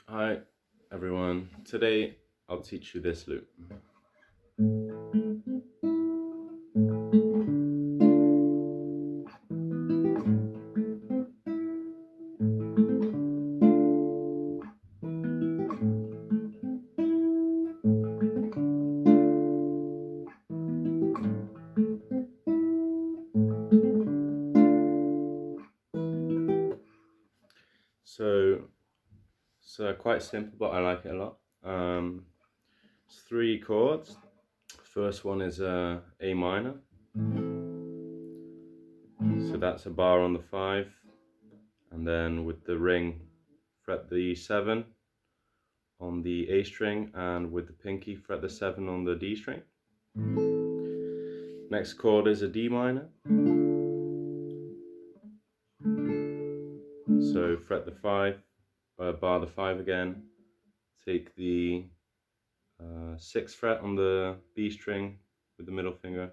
Hi everyone, today I'll teach you this loop. So quite simple, but I like it a lot. It's 3 chords. First one is A minor. So that's a bar on the 5, and then with the ring, fret the 7 on the A string, and with the pinky, fret the 7 on the D string. Next chord is a D minor. So fret the 5, bar the 5 again, take the 6th fret on the B string with the middle finger,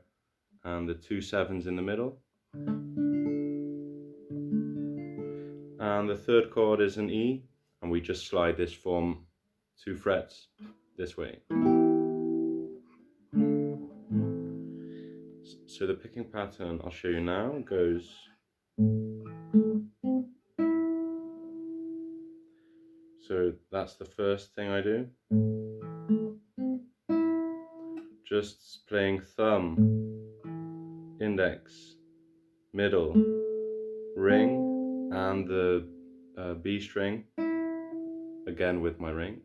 and the 2 7s in the middle. And the third chord is an E, and we just slide this from 2 frets this way. So the picking pattern I'll show you now goes so that's the first thing I do. Just playing thumb, index, middle, ring, and the B string, again with my ring.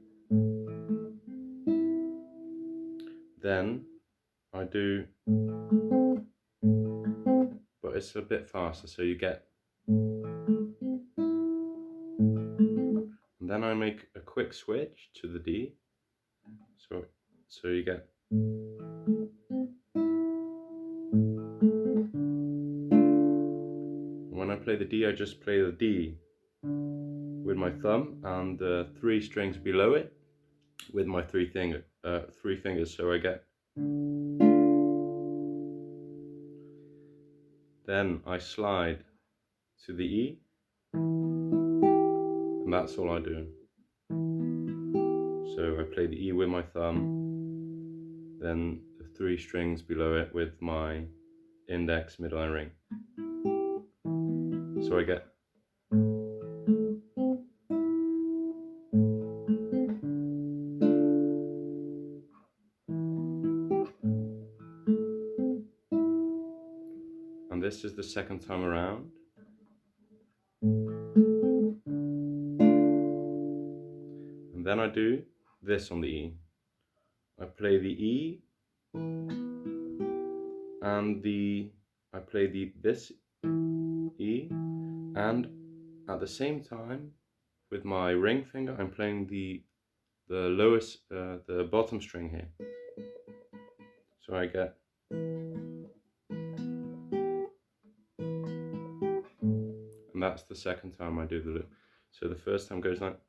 Then I do, but it's a bit faster, so you get, and then I make a quick switch to the D, so you get, when I play the D, I just play the D with my thumb and the 3 strings below it with my 3 fingers, so I get. Then I slide to the E, and that's all I do. So I play the E with my thumb, then the 3 strings below it with my index, middle, and ring. So I get. And this is the second time around. And then I do this on the E. I play the E, and I play this E, and at the same time with my ring finger I'm playing the lowest, the bottom string here. So I get. And that's the second time I do the loop. So the first time goes like.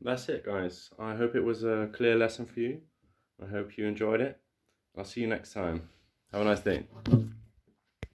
That's it, guys. I hope it was a clear lesson for you. I hope you enjoyed it. I'll see you next time. Have a nice day.